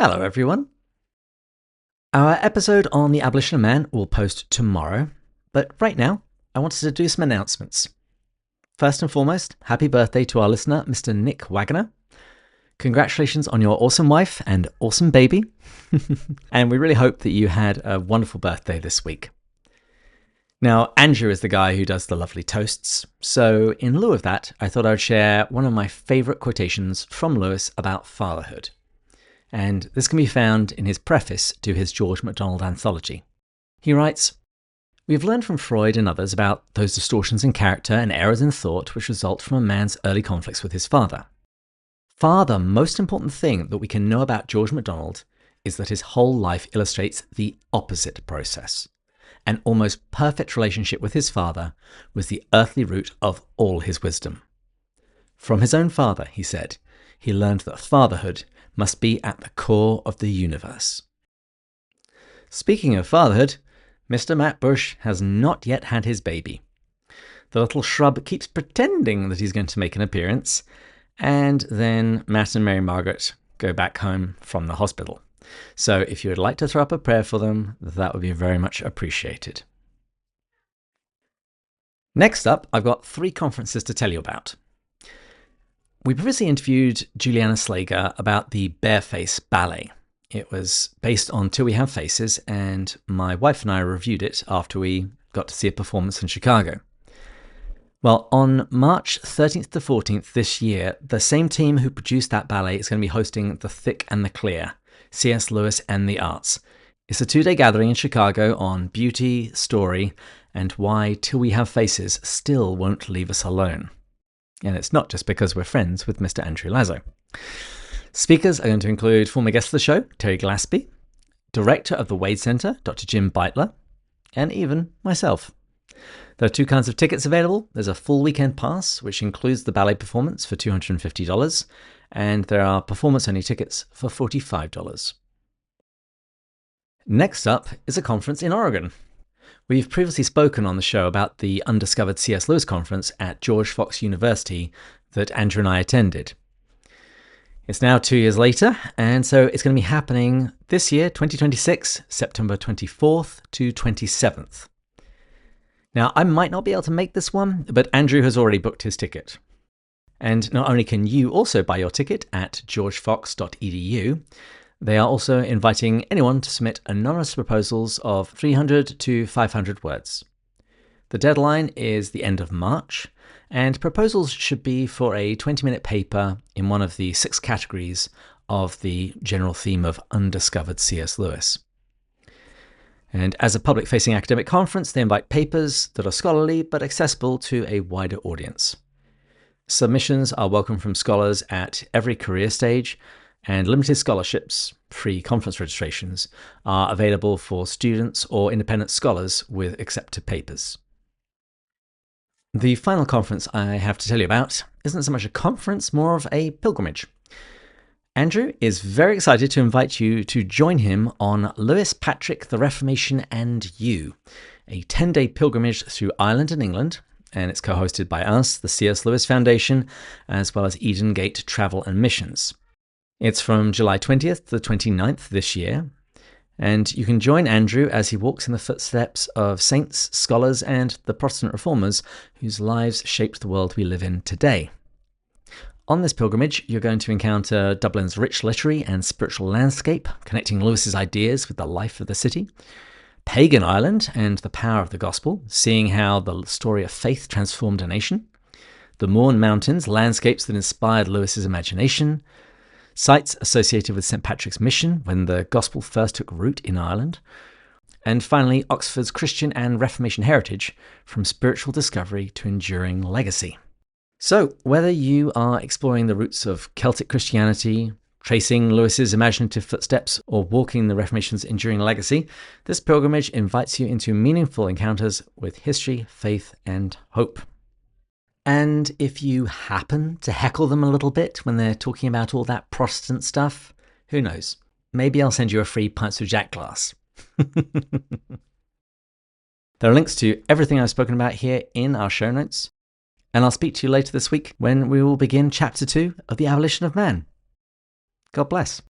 Hello everyone. Our episode on the abolition of man will post tomorrow, but right now I wanted to do some announcements. First and foremost, happy birthday to our listener, Mr. Nick Wagner. Congratulations on your awesome wife and awesome baby. And we really hope that you had a wonderful birthday this week. Now, Andrew is the guy who does the lovely toasts, so in lieu of that, I thought I would share one of my favourite quotations from Lewis about fatherhood. And this can be found in his preface to his George MacDonald anthology. He writes, "We've learned from Freud and others about those distortions in character and errors in thought which result from a man's early conflicts with his father. Far the most important thing that we can know about George MacDonald is that his whole life illustrates the opposite process. An almost perfect relationship with his father was the earthly root of all his wisdom. From his own father, he said, he learned that fatherhood must be at the core of the universe." Speaking of fatherhood, Mr. Matt Bush has not yet had his baby. The little shrub keeps pretending that he's going to make an appearance, and then Matt and Mary Margaret go back home from the hospital. So if you would like to throw up a prayer for them, that would be very much appreciated. Next up, I've got 3 conferences to tell you about. We previously interviewed Juliana Slager about the Bareface Ballet. It was based on Till We Have Faces, and my wife and I reviewed it after we got to see a performance in Chicago. Well, on March 13th to 14th this year, the same team who produced that ballet is going to be hosting The Thick and the Clear, C.S. Lewis and the Arts. It's a 2-day gathering in Chicago on beauty, story, and why Till We Have Faces still won't leave us alone. And it's not just because we're friends with Mr. Andrew Lazo. Speakers are going to include former guest of the show, Terry Glaspie, director of the Wade Center, Dr. Jim Beitler, and even myself. There are 2 kinds of tickets available. There's a full weekend pass, which includes the ballet performance for $250, and there are performance-only tickets for $45. Next up is a conference in Oregon. We've previously spoken on the show about the Undiscovered C.S. Lewis conference at George Fox University that Andrew and I attended. It's now 2 years later, and so it's going to be happening this year, 2026, September 24th to 27th. Now, I might not be able to make this one, but Andrew has already booked his ticket. And not only can you also buy your ticket at georgefox.edu, they are also inviting anyone to submit anonymous proposals of 300 to 500 words. The deadline is the end of March, and proposals should be for a 20-minute paper in one of the 6 categories of the general theme of Undiscovered C.S. Lewis. And as a public-facing academic conference, they invite papers that are scholarly but accessible to a wider audience. Submissions are welcome from scholars at every career stage, and limited scholarships, free conference registrations, are available for students or independent scholars with accepted papers. The final conference I have to tell you about isn't so much a conference, more of a pilgrimage. Andrew is very excited to invite you to join him on Lewis, Patrick, the Reformation and You, a 10-day pilgrimage through Ireland and England, and it's co-hosted by us, the C.S. Lewis Foundation, as well as Eden Gate Travel and Missions. It's from July 20th to the 29th this year, and you can join Andrew as he walks in the footsteps of saints, scholars, and the Protestant reformers whose lives shaped the world we live in today. On this pilgrimage, you're going to encounter Dublin's rich literary and spiritual landscape, connecting Lewis's ideas with the life of the city, pagan Ireland and the power of the gospel, seeing how the story of faith transformed a nation, the Mourne Mountains, landscapes that inspired Lewis's imagination, sites associated with St. Patrick's mission when the gospel first took root in Ireland, and finally Oxford's Christian and Reformation heritage from spiritual discovery to enduring legacy. So whether you are exploring the roots of Celtic Christianity, tracing Lewis's imaginative footsteps, or walking the Reformation's enduring legacy, this pilgrimage invites you into meaningful encounters with history, faith, and hope. And if you happen to heckle them a little bit when they're talking about all that Protestant stuff, who knows? Maybe I'll send you a free Pints with Jack glass. There are links to everything I've spoken about here in our show notes, and I'll speak to you later this week when we will begin Chapter 2 of The Abolition of Man. God bless.